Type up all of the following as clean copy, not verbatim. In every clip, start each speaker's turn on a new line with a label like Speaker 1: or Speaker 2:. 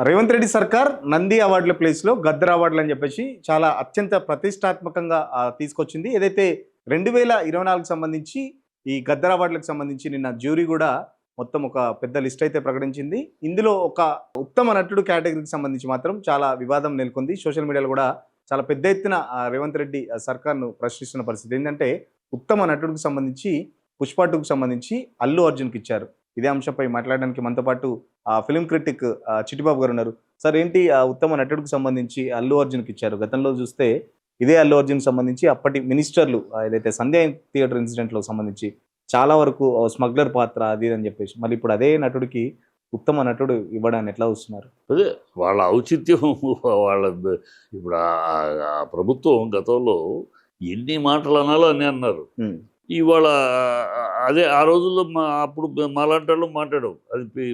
Speaker 1: రేవంత్ రెడ్డి సర్కార్ నంది అవార్డుల ప్లేస్లో గద్దర్ అవార్డులు అని చెప్పేసి చాలా అత్యంత ప్రతిష్టాత్మకంగా తీసుకొచ్చింది. ఏదైతే 2024కి సంబంధించి ఈ గద్దర్ అవార్డులకు సంబంధించి నిన్న జ్యూరీ కూడా మొత్తం ఒక పెద్ద లిస్ట్ అయితే ప్రకటించింది. ఇందులో ఒక ఉత్తమ నటుడు కేటగిరీకి సంబంధించి మాత్రం చాలా వివాదం నెలకొంది. సోషల్ మీడియాలో కూడా చాలా పెద్ద ఎత్తున రేవంత్ రెడ్డి సర్కార్ను ప్రశ్నిస్తున్న పరిస్థితి. ఏంటంటే ఉత్తమ నటుడికి సంబంధించి పుష్ప 2కు సంబంధించి అల్లు అర్జున్కి ఇచ్చారు. ఇదే అంశంపై మాట్లాడడానికి మనతో పాటు ఫిల్మ్ క్రిటిక్ చిట్టిబాబు గారు ఉన్నారు. సార్, ఏంటి ఉత్తమ నటుడికి సంబంధించి అల్లు అర్జున్కి ఇచ్చారు? గతంలో చూస్తే ఇదే అల్లు అర్జున్కి సంబంధించి అప్పటి మినిస్టర్లు ఏదైతే సంధ్యా థియేటర్ ఇన్సిడెంట్లో సంబంధించి చాలా వరకు స్మగ్లర్ పాత్ర అది అని చెప్పేసి, మళ్ళీ ఇప్పుడు అదే నటుడికి ఉత్తమ నటుడు ఇవ్వడాన్ని ఎట్లా చూస్తున్నారు?
Speaker 2: అదే వాళ్ళ ఔచిత్యం. వాళ్ళ ఇప్పుడు ఆ ప్రభుత్వం గతంలో ఎన్ని మాటలు అనాలో అన్నీ అన్నారు. ఇవాళ అదే ఆ రోజుల్లో అప్పుడు మాలాంటి వాళ్ళు మాట్లాడవు, అది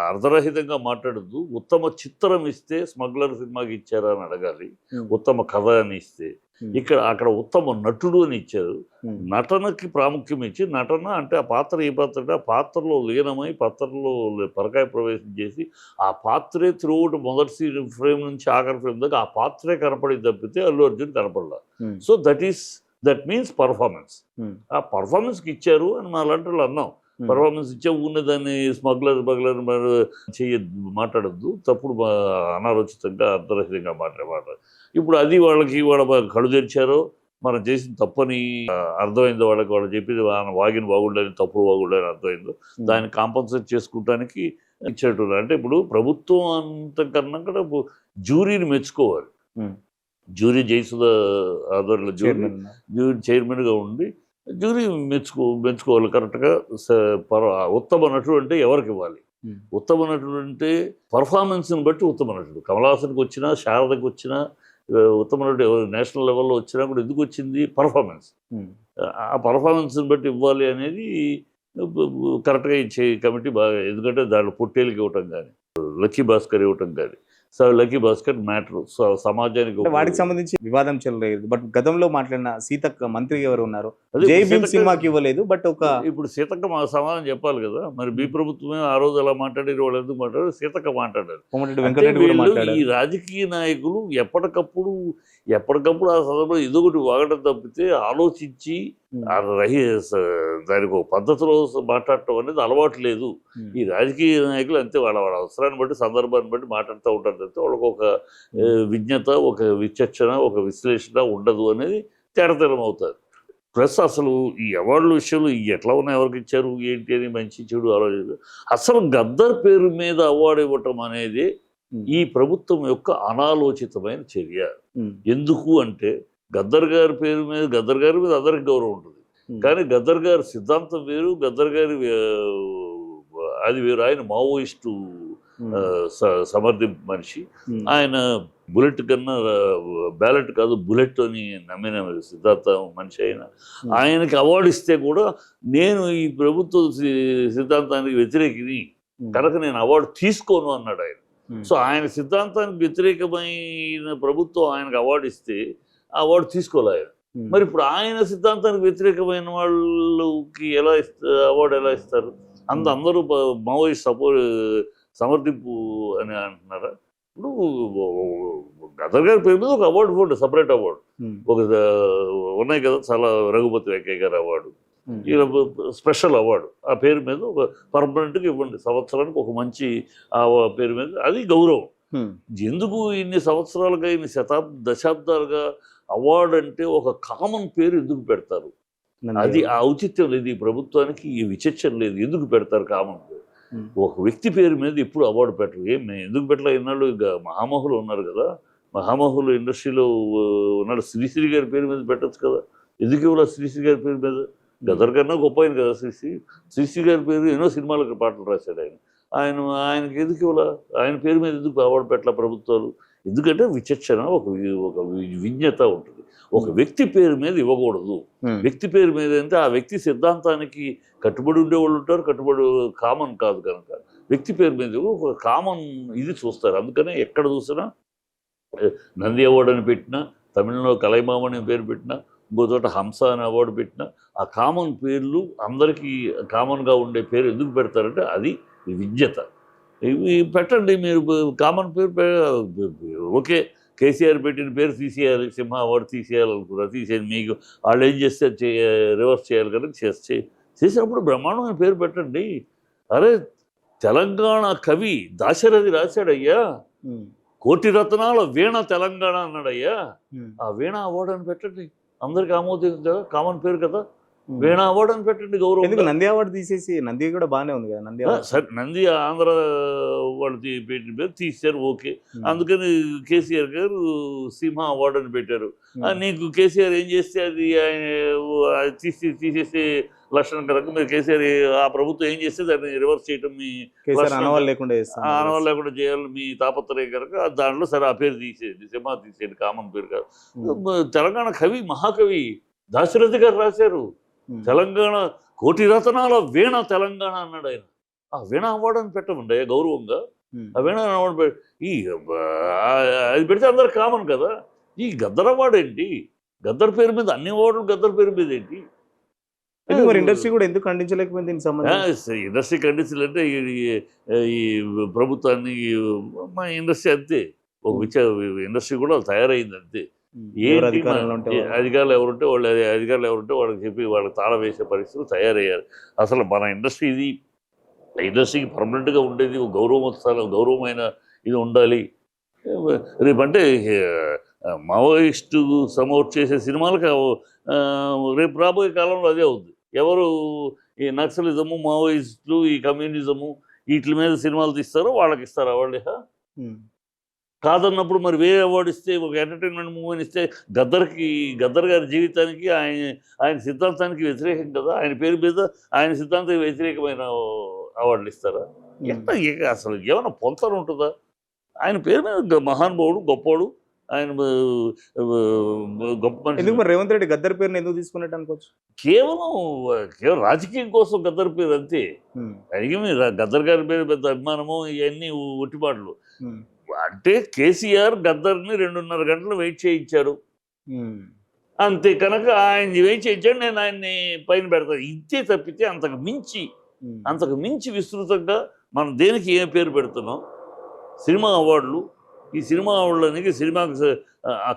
Speaker 2: అర్ధరహితంగా మాట్లాడద్దు. ఉత్తమ చిత్రం ఇస్తే స్మగ్లర్ సినిమాకి ఇచ్చారా అని అడగాలి, ఉత్తమ కథ అని ఇస్తే. అక్కడ ఉత్తమ నటుడు అని ఇచ్చారు. నటనకి ప్రాముఖ్యం ఇచ్చి, నటన అంటే ఆ పాత్ర ఏ పాత్ర అంటే ఆ పాత్రలో లీనమై పాత్రలో పరకాయ ప్రవేశం చేసి ఆ పాత్రే త్రూఅవుట్ మొదటి ఫ్రేమ్ నుంచి ఆఖరి ఫ్రేమ్ దాకా ఆ పాత్రే కనపడి తప్పితే అల్లు అర్జున్ కనపడలా. So that means performance. ఆ పర్ఫార్మెన్స్కి ఇచ్చారు అని మా అలాంటి వాళ్ళు అన్నాం. పర్ఫార్మెన్స్ ఇచ్చే ఉన్నదాన్ని స్మగ్లర్ మాట్లాడద్దు, తప్పుడు అనాలోచితంగా అర్ధరహితంగా మాట్లాడారు. ఇప్పుడు అది వాళ్ళకి వాళ్ళ కళ్ళు తెరిచారో మనం చేసిన తప్పని అర్థమైందో, వాళ్ళకి వాళ్ళు చెప్పింది వాగిన బాగుండని తప్పుడు బాగుండని అర్థమైందో, దాన్ని కాంపన్సేట్ చేసుకుంటానికి ఇచ్చేటప్పుడు. అంటే ఇప్పుడు ప్రభుత్వం అంతకన్నా కూడా జ్యూరీని మెచ్చుకోవాలి. జ్యూరీ జయసుధ ఆధ్వర్యంలో జ్యూరీ చైర్మన్గా ఉండి జ్యూరీ మెచ్చుకోవాలి కరెక్ట్గా. ఉత్తమ నటుడు అంటే ఎవరికి ఇవ్వాలి? ఉత్తమ నటుడు అంటే పర్ఫార్మెన్స్ని బట్టి ఉత్తమ నటుడు. కమలాసన్కి వచ్చినా, శారదకి వచ్చినా, ఉత్తమ నటుడు నేషనల్ లెవెల్లో వచ్చినా కూడా ఎందుకు వచ్చింది? పర్ఫార్మెన్స్. ఆ పర్ఫార్మెన్స్ని బట్టి ఇవ్వాలి అనేది కరెక్ట్గా ఇచ్చే కమిటీ బాగా. ఎందుకంటే దాంట్లో పొట్టేళ్ళకి ఇవ్వటం కానీ, లక్కీ భాస్కర్ ఇవ్వటం కానీ, లక్కీ భాస్కర్ మ్యాటర్ సమాజానికి
Speaker 1: వాటికి సంబంధించి వివాదం చెల్లలేదు. బట్ గతంలో మాట్లాడిన సీతక్క మంత్రి ఎవరు ఉన్నారు, జై భీమ్ సినిమాకి ఇవ్వలేదు. బట్
Speaker 2: ఇప్పుడు సీతక్క మా సమాధానం చెప్పాలి కదా. మరి మీ ప్రభుత్వమే ఆ రోజు అలా మాట్లాడారు, వాళ్ళు ఎందుకు మాట్లాడారు? సీతక్క మాట్లాడారు. ఈ రాజకీయ నాయకులు ఎప్పటికప్పుడు ఆ సందర్భంలో ఇదొకటి వాగడం తప్పితే ఆలోచించి దానికి ఒక పద్ధతిలో మాట్లాడటం అనేది అలవాటు లేదు. ఈ రాజకీయ నాయకులు అంతే, వాళ్ళ అవసరాన్ని బట్టి సందర్భాన్ని బట్టి మాట్లాడుతూ ఉంటారు తప్పితే వాళ్ళకి ఒక విజ్ఞత, ఒక విచక్షణ, ఒక విశ్లేషణ ఉండదు అనేది తేడతెరం అవుతారు. ప్లస్ అసలు ఈ అవార్డుల విషయంలో ఎట్లా ఉన్నాయి, ఎవరికి ఇచ్చారు ఏంటి అని మంచి చెడు ఆలోచన. అసలు గద్దర్ పేరు మీద అవార్డు ఇవ్వటం అనేది ఈ ప్రభుత్వం యొక్క అనాలోచితమైన చర్య. ఎందుకు అంటే గద్దర్ గారి మీద అందరికి గౌరవం ఉంటుంది, కానీ గద్దర్ గారి సిద్ధాంతం వేరు, గద్దర్ గారి అది వేరు. ఆయన మావోయిస్టు సమర్థింపు మనిషి. ఆయన బుల్లెట్ కన్నా బ్యాలెట్ కాదు బుల్లెట్ అని నమ్మిన సిద్ధాంతం మనిషి. ఆయనకి అవార్డు ఇస్తే కూడా నేను ఈ ప్రభుత్వ సిద్ధాంతానికి వ్యతిరేకిని కనుక నేను అవార్డు తీసుకోను అన్నాడు ఆయన. సో ఆయన సిద్ధాంతానికి వ్యతిరేకమైన ప్రభుత్వం ఆయనకు అవార్డు ఇస్తే ఆ అవార్డు తీసుకోలే ఆయన. మరి ఇప్పుడు ఆయన సిద్ధాంతానికి వ్యతిరేకమైన వాళ్ళకి అవార్డు ఎలా ఇస్తారు? అందరూ మావోయిస్ట్ సమర్థింపు అని అంటున్నారా? ఇప్పుడు గద్దర్ గారి పేరు మీద ఒక అవార్డు ఇవ్వండి, సపరేట్ అవార్డు. ఒక ఉన్నాయి కదా చాలా, రఘుపతి వెంకయ్య గారి అవార్డు, స్పెషల్ అవార్డు. ఆ పేరు మీద ఒక పర్మనెంట్గా ఇవ్వండి, సంవత్సరానికి ఒక మంచి ఆ పేరు మీద. అది గౌరవం. ఎందుకు ఇన్ని సంవత్సరాలుగా, ఇన్ని దశాబ్దాలుగా అవార్డు అంటే ఒక కామన్ పేరు ఎందుకు పెడతారు? అది ఆ ఔచిత్యం లేదు ఈ ప్రభుత్వానికి, ఈ విచక్షణ లేదు. ఎందుకు పెడతారు కామన్ పేరు? ఒక వ్యక్తి పేరు మీద ఎప్పుడు అవార్డు పెట్టరు. ఎందుకు పెట్టలే? ఇన్నాళ్ళు మహామహులు ఉన్నారు కదా, మహామహులు ఇండస్ట్రీలో ఉన్నాడు. శ్రీశ్రీ గారి పేరు మీద పెట్టచ్చు కదా, ఎందుకు ఇవ్వాలి శ్రీశ్రీ గారి పేరు మీద? గదర్ కన్నా గొప్ప ఆయన కదా శ్రీశ్రీ గారి పేరు. ఎన్నో సినిమాలకు పాటలు రాశాడు ఆయనకి ఎందుకు ఇవ్వాల? ఆయన పేరు మీద ఎందుకు అవార్డు పెట్టాల ప్రభుత్వాలు? ఎందుకంటే విచక్షణ, ఒక విజ్ఞత ఉంటుంది. ఒక వ్యక్తి పేరు మీద ఇవ్వకూడదు. వ్యక్తి పేరు మీద అంటే ఆ వ్యక్తి సిద్ధాంతానికి కట్టుబడి ఉండేవాళ్ళు ఉంటారు, కట్టుబడి కామన్ కాదు కనుక వ్యక్తి పేరు మీద ఒక కామన్ ఇది చూస్తారు. అందుకనే ఎక్కడ చూసినా నంది అవార్డు అని పెట్టినా, తమిళంలో కలైమామని పేరు పెట్టినా, ఇంకో చోట హంస అని అవార్డు పెట్టినా, ఆ కామన్ పేర్లు అందరికీ కామన్గా ఉండే పేరు ఎందుకు పెడతారంటే అది విజ్ఞత. ఇవి పెట్టండి మీరు, కామన్ పేరు ఓకే. కేసీఆర్ పెట్టిన పేరు తీసేయాలి, సింహ అవార్డు తీసేయాలనుకున్నారు, తీసేయండి. మీకు వాళ్ళు ఏం చేస్తే రివర్స్ చేయాలి కదా, చేసినప్పుడు బ్రహ్మాండమైన పేరు పెట్టండి. అరే తెలంగాణ కవి దాశరథి రాశాడయ్యా, కోటి రత్నాల వీణ తెలంగాణ అన్నాడయ్యా. ఆ వీణ అవార్డు అని పెట్టండి, అందరికి ఆమోదం కదా, కామన్ పేరు కదా, వీణ అవార్డు అని పెట్టండి గౌరవం.
Speaker 1: ఎందుకు నంది అవార్డు తీసేసి, నంది కూడా బాగానే ఉంది కదా నంది అవార్డు.
Speaker 2: సరే నంది ఆంధ్ర వాళ్ళు పెట్టిన పేరు తీశారు, ఓకే. అందుకని కేసీఆర్ గారు సింహ అవార్డు అని పెట్టారు. నీకు కేసీఆర్ ఏం చేస్తే అది తీసేసి లక్షణం కనుక మీరు కేసీఆర్ ఆ ప్రభుత్వం ఏం చేస్తే దాన్ని రివర్స్ చేయటం మీ
Speaker 1: అనవాళ్ళు లేకుండా
Speaker 2: అనవాళ్ళు లేకుండా చేయాలని మీ తాపత్రయం కనుక దాంట్లో సరే ఆ పేరు తీసేయండి, సింహ తీసేయండి, కామన్ పేరు కాదు. తెలంగాణ కవి మహాకవి దాశరథి గారు రాశారు, తెలంగాణ కోటి రతనాల వీణ తెలంగాణ అన్నాడు ఆయన. ఆ వీణ అవార్డు అని పెట్టమండి గౌరవంగా. ఆ వీణ అవార్డు అది పెడితే అందరు కామన్ కదా. ఈ గద్దర్ అవార్డు ఏంటి, గద్దర్ పేరు మీద అన్ని అవార్డులు గద్దర్ పేరు మీద ఏంటి?
Speaker 1: ఇండస్ట్రీ కూడా ఎందుకు ఖండించలేకపోయింది దీనికి సంబంధించి?
Speaker 2: ఇండస్ట్రీ ఖండించాలంటే ఈ ప్రభుత్వాన్ని, మా ఇండస్ట్రీ అంతే, ఒక ఇండస్ట్రీ కూడా తయారైంది అంతే. అధికారులు ఎవరుంటే వాళ్ళకి చెప్పి వాళ్ళకి తాళం వేసే పరిస్థితులు తయారయ్యారు. అసలు మన ఇండస్ట్రీకి పర్మనెంట్గా ఉండేది గౌరవమైన ఇది ఉండాలి. రేపంటే మావోయిస్టు సమౌట్ చేసే సినిమాలకు రేపు రాబోయే కాలంలో అదే అవుద్ది. ఎవరు ఈ నక్సలిజము, మావోయిస్టులు, ఈ కమ్యూనిజము వీటి మీద సినిమాలు తీస్తారో వాళ్ళకి ఇస్తారు అవార్డు. కాదన్నప్పుడు మరి వేరే అవార్డు ఇస్తే, ఒక ఎంటర్టైన్మెంట్ మూవీని ఇస్తే గద్దర్ గారి జీవితానికి ఆయన సిద్ధాంతానికి వ్యతిరేకం కదా, ఆయన పేరు మీద ఆయన సిద్ధాంతానికి వ్యతిరేకమైన అవార్డులు ఇస్తారా? ఎట్లా అసలు ఏమైనా పొంతన ఉంటుందా? ఆయన పేరు మీద మహానుభావుడు, గొప్పవాడు, ఆయన గొప్ప మనిషి.
Speaker 1: రేవంత్ రెడ్డి గద్దర్ పేరుని ఎందుకు తీసుకున్నట్టు అనుకోవచ్చు?
Speaker 2: కేవలం రాజకీయం కోసం గద్దర్ పేరు అంతే. అడిగి గద్దర్ గారి పేరు పెద్ద అభిమానము, ఇవన్నీ ఒట్టిపాట్లు. అంటే కేసీఆర్ గద్దర్ని 2.5 గంటలు వెయిట్ చేయించారు అంతే. కనుక ఆయన వెయిట్ చేయించాడు, నేను ఆయన్ని పైన పెడతాను ఇంతే తప్పితే అంతకు మించి విస్తృతంగా మనం దేనికి ఏం పేరు పెడుతున్నాం? సినిమా అవార్డులు, ఈ సినిమా అవార్డులకి సినిమాకి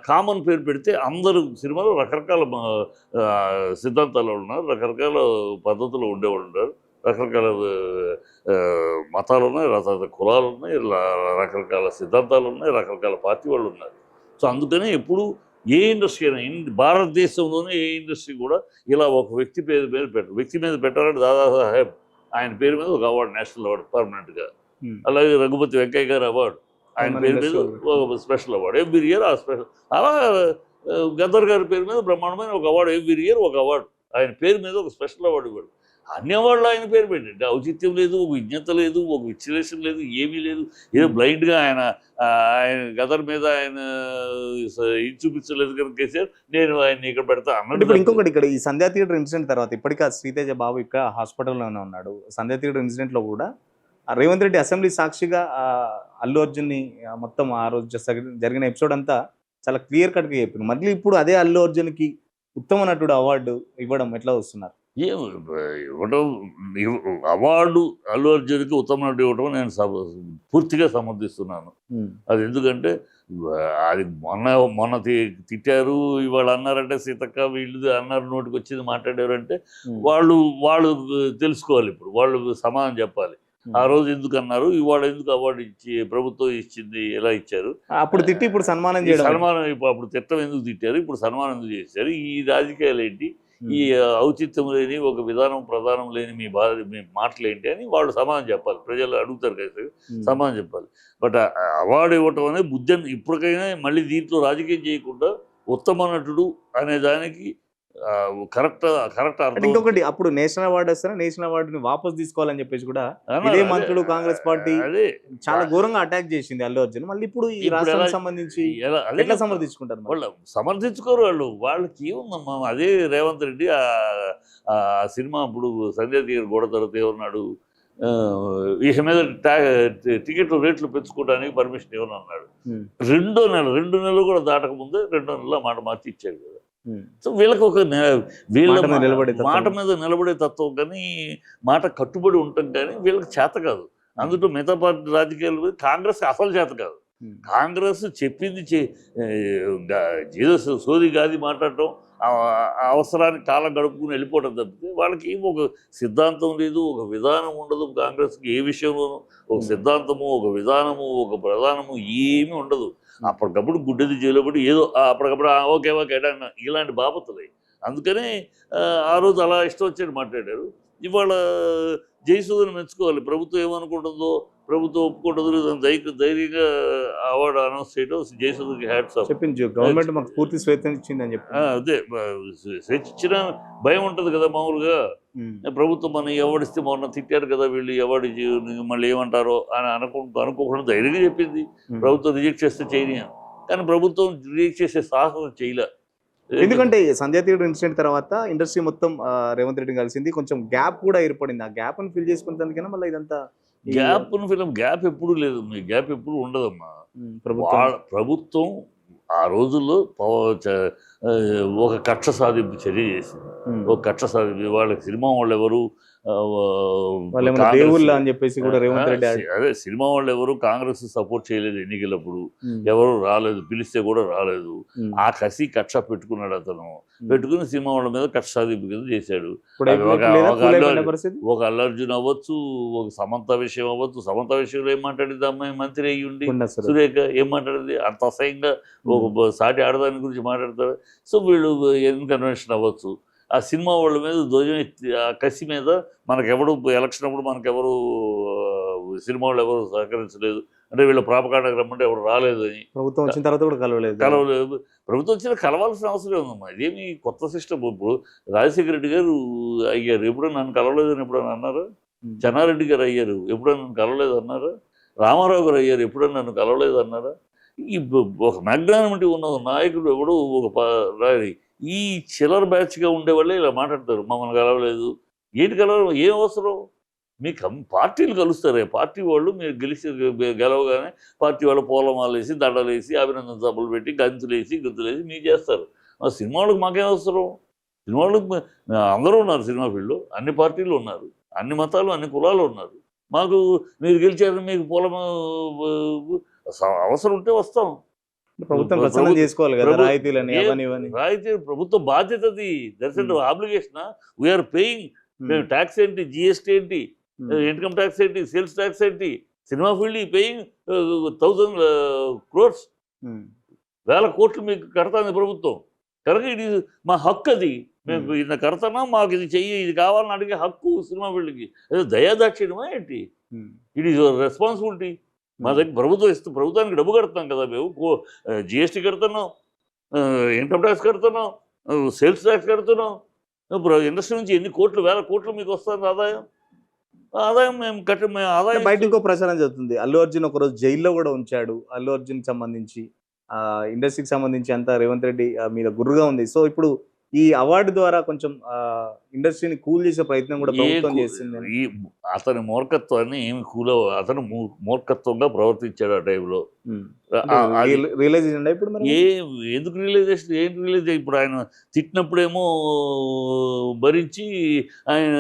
Speaker 2: కామన్ పేరు పెడితే అందరూ సినిమాలో రకరకాల సిద్ధాంతాలు ఉన్నారు, రకరకాల పద్ధతులు ఉండేవాళ్ళు ఉన్నారు, రకరకాల మతాలు ఉన్నాయి, రకరకాల కులాలు ఉన్నాయి, రకరకాల సిద్ధాంతాలు ఉన్నాయి, రకరకాల పార్టీ వాళ్ళు ఉన్నారు. సో అందుకనే ఎప్పుడు ఏ ఇండస్ట్రీ అయినా, భారతదేశంలోనే ఏ ఇండస్ట్రీ కూడా ఇలా ఒక వ్యక్తి పేరు పెట్టరు. వ్యక్తి మీద పెట్టాలంటే దాదాసాహెబ్ ఆయన పేరు మీద ఒక అవార్డు, నేషనల్ అవార్డు పర్మనెంట్గా. అలాగే రఘుపతి వెంకయ్య గారి అవార్డు, ఆయన పేరు మీద ఒక స్పెషల్ అవార్డు ఎవ్రీ ఇయర్. ఆ స్పెషల్ అలా గద్దర్ గారి పేరు మీద బ్రహ్మాండమైన ఒక అవార్డు ఎవ్రీ ఇయర్, ఒక అవార్డు ఆయన పేరు మీద ఒక స్పెషల్ అవార్డు ఇవ్వడు. అన్ని అవార్డులు ఆయన పేరు పెట్టండి, ఔచిత్యం లేదు, ఒక విజ్ఞత లేదు, ఒక విశ్లేషణ లేదు, ఏమీ లేదు. ఏదో బ్లైండ్గా ఆయన గదర్ మీద ఆయన ఇది చూపించలేదు కనుక కేసీఆర్ నేను ఆయన ఇక్కడ పెడతా అన్నట్టు.
Speaker 1: ఇంకొకటి, ఇక్కడ ఈ సంధ్యా థియేటర్ ఇన్సిడెంట్ తర్వాత ఇప్పటికీ శ్రీతేజ బాబు ఇక్కడ హాస్పిటల్లోనే ఉన్నాడు. సంధ్యా థియేటర్ ఇన్సిడెంట్లో కూడా రేవంత్ రెడ్డి అసెంబ్లీ సాక్షిగా అల్లు అర్జున్ని మొత్తం ఆ రోజు జరిగిన ఎపిసోడ్ అంతా చాలా క్లియర్ కట్గా చెప్పారు. మళ్ళీ ఇప్పుడు అదే అల్లు అర్జున్కి ఉత్తమ నటుడు అవార్డు ఇవ్వడం ఎట్లా వస్తున్నారు?
Speaker 2: ఇవ్వడం అవార్డు అల్లు అర్జున్కి ఉత్తమ నటుడు ఇవ్వడం నేను పూర్తిగా సమర్థిస్తున్నాను. అది ఎందుకంటే అది మొన్న తిట్టారు, ఇవాళ అన్నారంటే సీతక్క వీళ్ళు అన్నారు, నోటికి వచ్చింది మాట్లాడారు అంటే వాళ్ళు తెలుసుకోవాలి. ఇప్పుడు వాళ్ళు సమాధానం చెప్పాలి. ఆ రోజు ఎందుకు అన్నారు, ఇవాళ ఎందుకు అవార్డు ఇచ్చి ప్రభుత్వం ఇచ్చింది, ఎలా ఇచ్చారు,
Speaker 1: అప్పుడు తిట్టి ఇప్పుడు సన్మానం చేయడం,
Speaker 2: అప్పుడు తిట్టం ఎందుకు తిట్టారు, ఇప్పుడు సన్మానం ఎందుకు చేశారు, ఈ రాజకీయాలు ఏంటి, ఈ ఔచిత్యం లేని ఒక విధానం ప్రధానం లేని మీ మాటలు ఏంటి అని వాళ్ళు సమాధానం చెప్పాలి. ప్రజలు అడుగుతారు కదా, సమాధానం చెప్పాలి. బట్ అవార్డు ఇవ్వటం అనేది బుద్ధి ఇప్పటికైనా మళ్ళీ దీంట్లో రాజకీయం చేయకుండా ఉత్తమ నటుడు అనే దానికి కరెక్ట్ అర్థం.
Speaker 1: ఇంకొకటి, అప్పుడు నేషనల్ అవార్డు వస్తారా, నేషనల్ అవార్డుని వాపస్ తీసుకోవాలని చెప్పేసి కూడా ఇదే మంత్రులు కాంగ్రెస్ పార్టీ చాలా ఘోరంగా అటాక్ చేసింది అల్లు అర్జున్. మళ్ళీ ఇప్పుడు ఈ రాష్ట్రానికి సంబంధించి ఎట్లా సమర్థించుకుంటారు?
Speaker 2: వాళ్ళు సమర్థించుకోరు, వాళ్ళకి ఏముందమ్మా. అదే రేవంత్ రెడ్డి ఆ సినిమా అప్పుడు సంధ్యా థియేటర్ గోడ తర్వాత ఏమన్నాడు, వీటి మీద టికెట్లు రేట్లు పెంచుకోవడానికి పర్మిషన్ ఇవ్వను అన్నాడు. 2 నెలలు కూడా దాటకముందే 2 నెలల మాట మార్చి ఇచ్చాడు కదా. సో వీళ్ళకి వీళ్ళ మాట మీద నిలబడే తత్వం కానీ, మాట కట్టుబడి ఉండటం కానీ వీళ్ళకి చేత కాదు. అందులో మిగతా పార్టీ రాజకీయాలు కాంగ్రెస్ అసలు చేత కాదు. కాంగ్రెస్ చెప్పింది ఏదో సోది గాది మాట్లాడటం, అవసరానికి కాలం గడుపుకుని వెళ్ళిపోవడం తప్పితే వాళ్ళకి ఏం ఒక సిద్ధాంతం లేదు, ఒక విధానం ఉండదు. కాంగ్రెస్కి ఏ విషయంలోనూ ఒక సిద్ధాంతము, ఒక విధానము, ఒక ప్రధానము ఏమీ ఉండదు. అప్పటికప్పుడు గుడ్డది చేయలేబడి ఏదో అప్పటికప్పుడు ఓకే ఓకే డన్ ఇలాంటి బాపతులే. అందుకనే ఆ రోజు అలా ఇష్టం వచ్చేది మాట్లాడారు. ఇవాళ జయసూదను మెచ్చుకోవాలి. ప్రభుత్వం ఏమనుకుంటుందో, ప్రభుత్వం ఒప్పుకుంటుందో ధైర్యంగా అవార్డు అనౌన్స్ చేయడం జయసూదన్కి హ్యాట్స్ ఆఫ్.
Speaker 1: చెప్పింది గవర్నమెంట్ మాకు పూర్తి స్వేచ్ఛ ఇచ్చిందని చెప్పి.
Speaker 2: అదే స్వేచ్ఛ ఇచ్చిన భయం ఉంటుంది కదా మామూలుగా. ప్రభుత్వం మనం ఎవడిస్తే మొన్న తిట్టారు కదా వీళ్ళు, ఎవడి మళ్ళీ ఏమంటారో అని అనుకోకుండా ధైర్యంగా చెప్పింది. ప్రభుత్వం రిజెక్ట్ చేస్తే చేయని, కానీ ప్రభుత్వం రిజెక్ట్ చేసే సాహసం చేయలే.
Speaker 1: ఎందుకంటే సంధ్యా థియేటర్ ఇన్సిడెంట్ తర్వాత ఇండస్ట్రీ మొత్తం రేవంత్ రెడ్డి కలిసింది, కొంచెం గ్యాప్ కూడా ఏర్పడింది. ఆ గ్యాప్ ని ఫిల్ చేసుకునేందుకైనా మళ్ళీ ఇదంతా
Speaker 2: గ్యాప్ ఎప్పుడు లేదు, మీ గ్యాప్ ఎప్పుడు ఉండదమ్మా.
Speaker 1: ప్రభుత్వం
Speaker 2: ప్రభుత్వం ఆ రోజుల్లో ఒక కక్ష సాధింపు చర్య చేసింది. ఒక కక్ష సాధింపు వాళ్ళకి సినిమా వాళ్ళు ఎవరు
Speaker 1: దేవుళ్ళ అని చెప్పేసి కూడా రేవంత్ రెడ్డి
Speaker 2: అదే సినిమా వాళ్ళు ఎవరు కాంగ్రెస్ సపోర్ట్ చేయలేదు ఎన్నికలప్పుడు, ఎవరు రాలేదు, పిలిస్తే కూడా రాలేదు. ఆ కక్ష పెట్టుకున్నాడు అతను. పెట్టుకుని సినిమా వాళ్ళ మీద కక్ష సాధింపు కింద చేశాడు. ఒక అల్లు అర్జున్ అవ్వచ్చు, ఒక సమంత విషయం అవ్వచ్చు. సమంత విషయంలో ఏం మాట్లాడింది అమ్మాయి, మంత్రి అయ్యి ఉండి సురేఖ ఏం మాట్లాడింది, అంత అసహ్యంగా ఒక సాటి ఆడదాని గురించి మాట్లాడతారు. సో వీళ్ళు కన్వెన్షన్ అవ్వచ్చు. ఆ సినిమా వాళ్ళ మీద ధ్వజం ఎత్తి ఆ కసి మీద మనకెవడు ఎలక్షన్ అప్పుడు మనకెవరు సినిమా వాళ్ళు ఎవరు సహకరించలేదు, అంటే వీళ్ళు ప్రాపకాండకు రమ్మంటే ఎవరు రాలేదు అని.
Speaker 1: ప్రభుత్వం వచ్చిన తర్వాత కూడా కలవలేదు.
Speaker 2: ప్రభుత్వం వచ్చినా కలవాల్సిన అవసరం ఉందమ్మా. ఇదేమి కొత్త సిస్టమ్. ఇప్పుడు రాజశేఖర రెడ్డి గారు అయ్యారు, ఎప్పుడైనా నన్ను కలవలేదని ఎప్పుడైనా అన్నారా? చెన్నారెడ్డి గారు అయ్యారు, ఎప్పుడైనా నన్ను కలవలేదు అన్నారా? రామారావు గారు అయ్యారు, ఎప్పుడైనా నన్ను కలవలేదు అన్నారా? ఈ ఒక మ్యాగ్నానిమిటీ ఉన్న నాయకుడు ఎవడు ఈ చిల్లర్ బ్యాచ్గా ఉండేవాళ్ళే ఇలా మాట్లాడతారు, మమ్మల్ని కలవలేదు. ఏంటి కలవడం, ఏం అవసరం? మీకు పార్టీలు కలుస్తారే, పార్టీ వాళ్ళు మీరు గెలవగానే పార్టీ వాళ్ళు పూలమాలు వేసి, దండలు వేసి, అభినందన సభలు పెట్టి, గంతులేసి మీరు చేస్తారు. సినిమా వాళ్ళకి మాకేం అవసరం? సినిమా వాళ్ళకి అందరూ ఉన్నారు, సినిమా ఫీల్డ్లో అన్ని పార్టీలు ఉన్నారు, అన్ని మతాలు అన్ని కులాలు ఉన్నారు. మాకు మీరు గెలిచారని మీకు అవసరం ఉంటే వస్తాం.
Speaker 1: ప్రభుత్వం చేసుకోవాలి కదా రాయితీలని.
Speaker 2: రాయితీ ప్రభుత్వ బాధ్యత, అది దట్స్ ఆబ్లిగేషన్. We are paying. మేము ట్యాక్స్ ఏంటి, జిఎస్టీ ఏంటి, ఇన్కమ్ ట్యాక్స్ ఏంటి, సేల్స్ ట్యాక్స్ ఏంటి, సినిమా ఫీల్డ్ పేయింగ్ 1000 crores, 1000 కోట్లు మీకు కడతాంది ప్రభుత్వం. కనుక ఇది మా హక్కు, అది మేము ఇది కడతానా, మాకు ఇది చెయ్యి, ఇది కావాలని అడిగే హక్కు సినిమా ఫీల్డ్కి. అదే దయాదాక్షిణ్యమా ఏంటి? It is responsibility. మా దగ్గర ప్రభుత్వం ప్రభుత్వానికి డబ్బు కడుతున్నాం కదా, మేము జిఎస్టీ కడుతున్నాం, ఇన్కమ్ ట్యాక్స్ కడుతున్నాం, సేల్స్ ట్యాక్స్ కడుతున్నాం. ఇప్పుడు ఇండస్ట్రీ నుంచి ఎన్ని కోట్లు, 1000 కోట్లు మీకు వస్తుంది ఆదాయం మేము ఆదాయం.
Speaker 1: బయట ఇంకో ప్రచారం జరుగుతుంది, అల్లు అర్జున్ ఒకరోజు జైల్లో కూడా ఉంచాడు. అల్లు అర్జున్కి సంబంధించి ఇండస్ట్రీకి సంబంధించి అంతా రేవంత్ రెడ్డి మీద గుర్రుగా ఉంది. సో ఇప్పుడు ఈ అవార్డు ద్వారా కొంచెం ఇండస్ట్రీని కూల్ చేసే ప్రయత్నం కూడా ప్రభుత్వం చేసింది.
Speaker 2: అతని మూర్ఖత్వాన్ని ఏమి అతను మూర్ఖత్వంగా ప్రవర్తించాడు ఆ టైంలో.
Speaker 1: రియలైజేషన్ ఇప్పుడు
Speaker 2: ఎందుకు రియలైజేషన్, ఏంటి రియలైజేషన్? ఇప్పుడు ఆయన తిట్టినప్పుడేమో భరించి ఆయన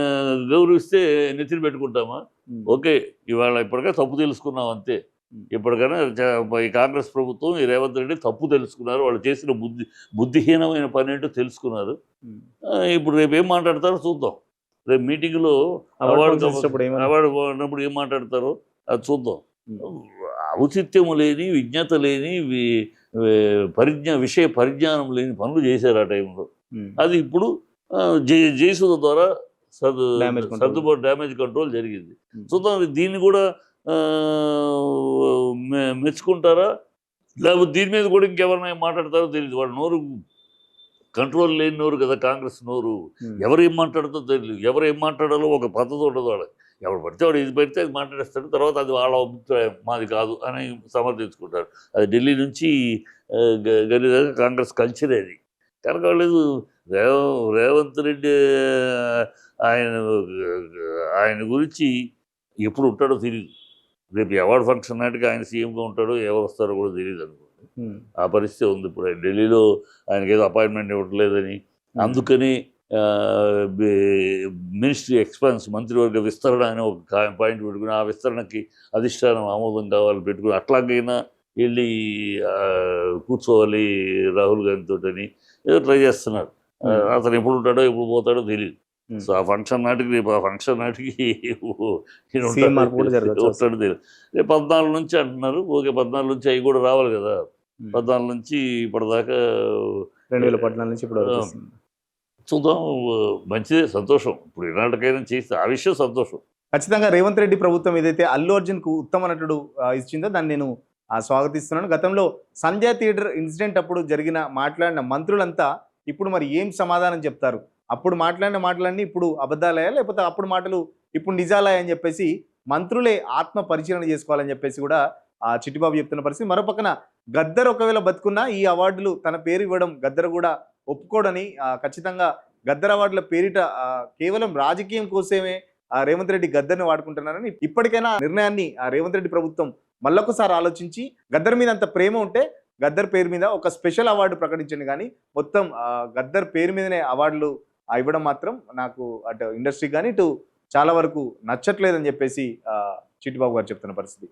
Speaker 2: గౌరవిస్తే నెత్తిని పెట్టుకుంటామా? ఓకే, ఇవాళ ఇప్పటికే తప్పు తెలుసుకున్నాం అంతే. ఇప్పటికైనా ఈ కాంగ్రెస్ ప్రభుత్వం, ఈ రేవంత్ రెడ్డి తప్పు తెలుసుకున్నారు, వాళ్ళు చేసిన బుద్ధిహీనమైన పని ఏంటో తెలుసుకున్నారు. ఇప్పుడు రేపు ఏం మాట్లాడతారో చూద్దాం. రేపు మీటింగ్లో అవార్డు ఉన్నప్పుడు ఏం మాట్లాడతారో అది చూద్దాం. ఔచిత్యము లేని, విజ్ఞత లేని, విషయ పరిజ్ఞానం లేని పనులు చేశారు ఆ టైంలో. అది ఇప్పుడు జయసుధ ద్వారా సర్దుబాటు డ్యామేజ్ కంట్రోల్ జరిగింది. చూద్దాం, దీన్ని కూడా మెచ్చుకుంటారా, లేకపోతే దీని మీద కూడా ఇంకెవరైనా మాట్లాడతారో తెలియదు. వాడు నోరు కంట్రోల్ లేని నోరు కదా కాంగ్రెస్ నోరు. ఎవరు ఏం మాట్లాడుతో తెలియదు, ఎవరు ఏం మాట్లాడాలో ఒక పద్ధతి ఉండదు వాళ్ళకి. ఎవరు పడితే వాడు ఇది పెడితే అది మాట్లాడేస్తాడు, తర్వాత అది వాళ్ళ అభిప్రాయం, మాది కాదు అని సమర్థించుకుంటారు. అది ఢిల్లీ నుంచి గల్లీ దాకా కాంగ్రెస్ కల్చరే అది. కనుక వాళ్ళు రేవంత్ రెడ్డి ఆయన గురించి ఎప్పుడు ఉంటాడో తెలియదు. రేపు అవార్డు ఫంక్షన్ నాటికి ఆయన సీఎంగా ఉంటాడో, ఎవరు వస్తారో కూడా తెలియదు అనుకోండి. ఆ పరిస్థితి ఉంది ఇప్పుడు. ఢిల్లీలో ఆయనకి ఏదో అపాయింట్మెంట్ ఇవ్వట్లేదని, అందుకని మినిస్ట్రీ ఎక్స్పాన్స్ మంత్రివర్గ విస్తరణ అనే ఒక పాయింట్ పెట్టుకుని ఆ విస్తరణకి అధిష్టానం ఆమోదం కావాలి పెట్టుకుని అట్లాగైనా వెళ్ళి కూర్చోవాలి రాహుల్ గాంధీతో అని ఏదో ట్రై చేస్తున్నారు. అతను ఎప్పుడు ఉంటాడో ఎప్పుడు పోతాడో తెలియదు. సో ఆ ఫంక్షన్ నాటికి రేపు ఆ ఫంక్షన్ నాటికి
Speaker 1: సీఎం మార్పు కూడా జరగచ్చు.
Speaker 2: ఉంటాడు తెలియదు. రేపు 14 నుంచి అంటున్నారు. ఓకే 14 నుంచి అవి కూడా రావాలి కదా. 14 నుంచి ఇప్పటిదాకా
Speaker 1: 2014 నుంచి ఇప్పుడు వరకు వస్తుంది.
Speaker 2: చూద్దాం. మంచిదే, సంతోషం. ఇప్పుడు ఎలాంటికైనా చేస్తే ఆ విషయం సంతోషం.
Speaker 1: ఖచ్చితంగా రేవంత్ రెడ్డి ప్రభుత్వం ఏదైతే అల్లు అర్జున్కు ఉత్తమ నటుడు ఇచ్చిందో దాన్ని నేను స్వాగతిస్తున్నాను. గతంలో సంజయ్ థియేటర్ ఇన్సిడెంట్ అప్పుడు మాట్లాడిన మంత్రులంతా ఇప్పుడు మరి ఏం సమాధానం చెప్తారు? అప్పుడు మాట్లాడిన మాటలన్నీ ఇప్పుడు అబద్ధాలయా, లేకపోతే అప్పుడు మాటలు ఇప్పుడు నిజాలయా అని చెప్పేసి మంత్రులే ఆత్మ పరిశీలన చేసుకోవాలని చెప్పేసి కూడా చిట్టిబాబు చెప్తున్న పరిస్థితి. మరోపక్కన గద్దర్ ఒకవేళ బతుకున్నా ఈ అవార్డులు తన పేరు ఇవ్వడం గద్దర్ కూడా ఒప్పుకోడని, ఖచ్చితంగా గద్దర్ అవార్డుల పేరిట కేవలం రాజకీయం కోసమే రేవంత్ రెడ్డి గద్దర్ని వాడుకుంటున్నారని, ఇప్పటికైనా నిర్ణయాన్ని రేవంత్ రెడ్డి ప్రభుత్వం మళ్ళొకసారి ఆలోచించి గద్దర్ మీద అంత ప్రేమ ఉంటే గద్దర్ పేరు మీద ఒక స్పెషల్ అవార్డు ప్రకటించండి, కానీ మొత్తం గద్దర్ పేరు మీదనే అవార్డులు ఇవ్వడం మాత్రం నాకు అటు ఇండస్ట్రీ కానీ ఇటు చాలా వరకు నచ్చట్లేదని చెప్పేసి చిట్టిబాబు గారు చెప్తున్న పరిస్థితి.